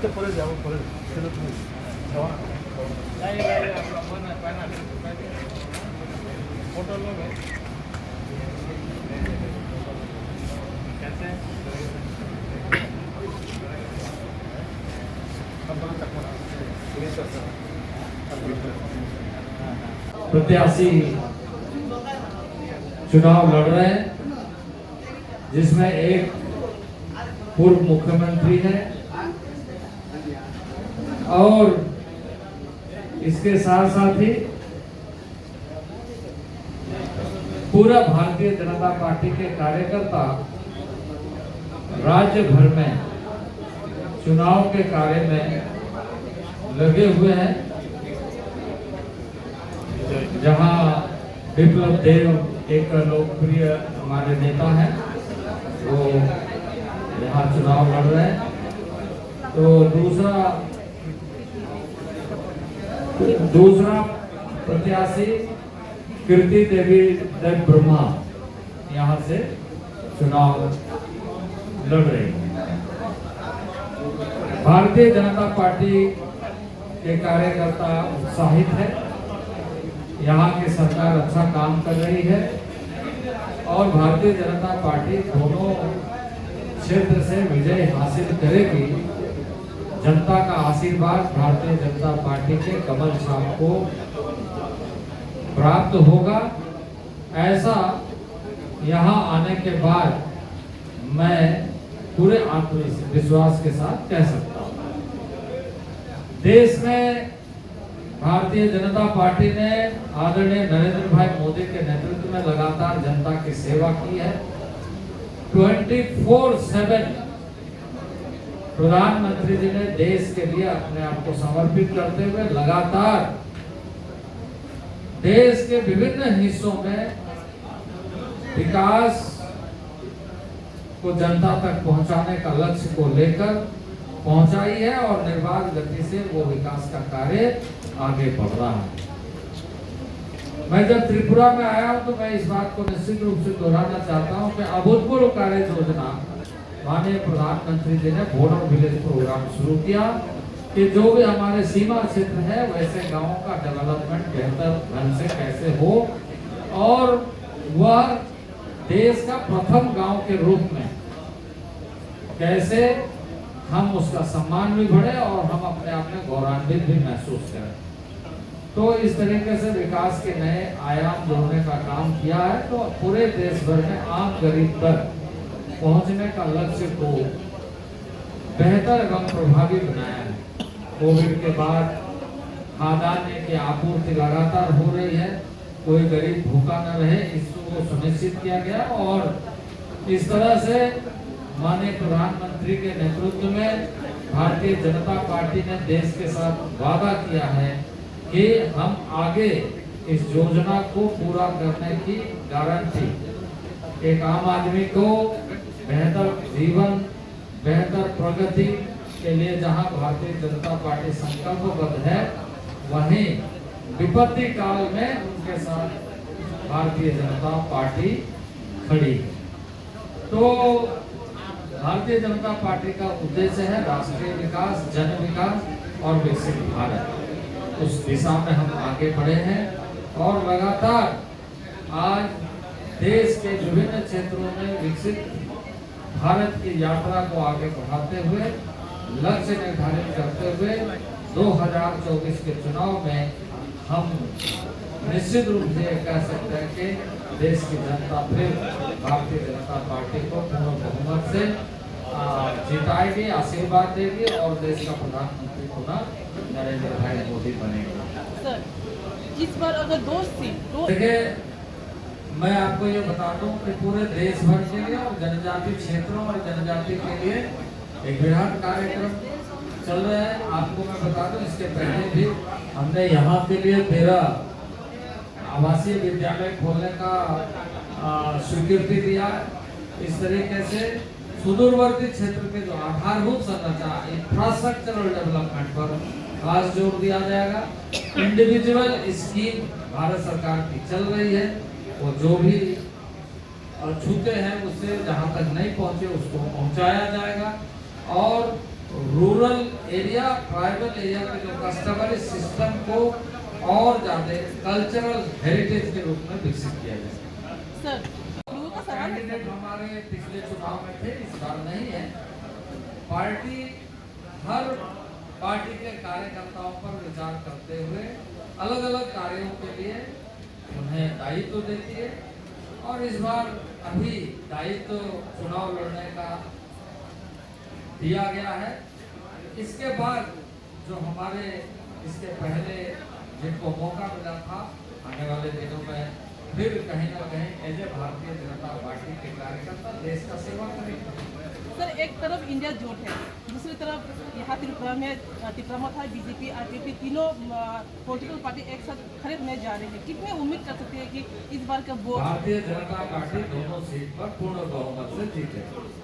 अच्छा परे जाओ परे चलो तुम जाओ फोटो लो कैसे प्रत्याशी चुनाव लड़ रहे हैं, जिसमें एक पूर्व मुख्यमंत्री है और इसके साथ साथ ही पूरा भारतीय जनता पार्टी के कार्यकर्ता राज्य भर में चुनाव के कार्य में लगे हुए हैं। जहां विप्लव देव एक लोकप्रिय हमारे नेता हैं, वो यहाँ चुनाव लड़ रहे हैं। तो दूसरा प्रत्याशी कीर्ति देवी देव ब्रह्मा यहाँ से चुनाव लड़ रही है। भारतीय जनता पार्टी के कार्यकर्ता उत्साहित है, यहाँ की सरकार अच्छा काम कर रही है और भारतीय जनता पार्टी दोनों क्षेत्र से विजय हासिल करेगी। जनता का आशीर्वाद भारतीय जनता पार्टी के कमल छाप को प्राप्त होगा, ऐसा यहाँ आने के बाद मैं पूरे आत्मविश्वास के साथ कह सकता हूँ। देश में भारतीय जनता पार्टी ने आदरणीय नरेंद्र भाई मोदी के नेतृत्व में लगातार जनता की सेवा की है। 24/7 प्रधानमंत्री जी ने देश के लिए अपने आप को समर्पित करते हुए लगातार देश के विभिन्न हिस्सों में विकास को जनता तक पहुंचाने का लक्ष्य को लेकर पहुंचाई है और निर्बाध गति से वो विकास का कार्य आगे बढ़ रहा है। मैं जब त्रिपुरा में आया हूं तो मैं इस बात को निश्चित रूप से दोहराना चाहता हूं कि अभूतपूर्व कार्य योजना माननीय प्रधानमंत्री जी ने बॉर्डर विलेज प्रोग्राम शुरू किया कि जो भी हमारे सीमा क्षेत्र है वैसे गांवों का डेवलपमेंट बेहतर ढंग से कैसे हो और वह देश का प्रथम गांव के रूप में कैसे हम उसका सम्मान भी बढ़े और हम अपने आप में गौरवान्वित भी महसूस करें। तो इस तरीके से विकास के नए आयाम जोड़ने का काम किया है। तो पूरे देश भर में आम गरीब तक पहुंचने का लक्ष्य को बेहतर एवं प्रभावी बनाया है। कोविड के बाद खाद्यान्न की आपूर्ति लगातार हो रही है, कोई गरीब भूखा न रहे, इसको सुनिश्चित किया गया और इस तरह से माननीय प्रधानमंत्री के नेतृत्व में भारतीय जनता पार्टी ने देश के साथ वादा किया है कि हम आगे इस योजना को पूरा करने की गारंटी, एक आम आदमी को बेहतर जीवन, बेहतर प्रगति के लिए जहां भारतीय जनता पार्टी संकल्पबद्ध है, वहीं विपत्ति काल में उनके साथ भारतीय जनता पार्टी खड़ी है। तो भारतीय जनता पार्टी का उद्देश्य है राष्ट्रीय विकास, जन विकास और विकसित भारत। उस दिशा में हम आगे बढ़े हैं और लगातार आज देश के विभिन्न क्षेत्रों में विकसित भारत की यात्रा को आगे बढ़ाते हुए, लक्ष्य निर्धारित करते हुए 2024 के चुनाव में हम निश्चित रूप से कह सकते हैं कि देश की जनता फिर भारतीय जनता पार्टी को पूर्ण बहुमत से जिताएगी, आशीर्वाद देगी और देश का प्रधानमंत्री पुनः नरेंद्र भाई मोदी बनेगा। सर, इस बार अगर देखिए, मैं आपको ये बता दूं कि पूरे देश भर के लिए और जनजाति क्षेत्रों और जनजाति के लिए एक बृहद कार्यक्रम चल रहा है। आपको मैं बता दूं, इसके पहले भी हमने यहाँ के लिए 13 आवासीय विद्यालय खोलने का स्वीकृति दिया। इस तरीके से सुदूरवर्ती क्षेत्र के जो आधारभूत संरचना, इंफ्रास्ट्रक्चरल डेवलपमेंट पर खास जोर दिया जाएगा। इंडिविजुअल स्कीम भारत सरकार की चल रही है, वो जो भी छूते हैं उससे जहां तक नहीं पहुंचे उसको पहुंचाया जाएगा और रूरल एरिया, ट्राइबल एरिया के जो कस्टमरी सिस्टम को और ज्यादा कल्चरल हेरिटेज के रूप में विकसित किया जाए। सर, लोगों का सवाल है कैंडिडेट हमारे पिछले चुनाव में थे, इस बार नहीं है। पार्टी हर पार्टी के कार्यकर्ताओं पर विचार करते हुए अलग अलग कार्यों के लिए उन्हें दायित्व देती है और इस बार अभी दायित्व चुनाव लड़ने का दिया गया है। इसके बाद जो हमारे इसके पहले जिनको मौका मिला था, आने वाले दिनों में फिर कहीं ना कहीं as a Bharatiya Janata party के कार्यकर्ता देश का सेवा करेंगे। सर, एक तरफ इंडिया जोट है, दूसरी तरफ यहाँ त्रिपुरा में त्रिपुरा बीजेपी आरपीपी तीनों पॉलिटिकल पार्टी एक साथ खरीदने जा रहे हैं। कितने उम्मीद कर सकते हैं कि इस बार का वोट भारतीय जनता पार्टी दोनों सीट पर पूर्ण बहुमत से जीतेगी।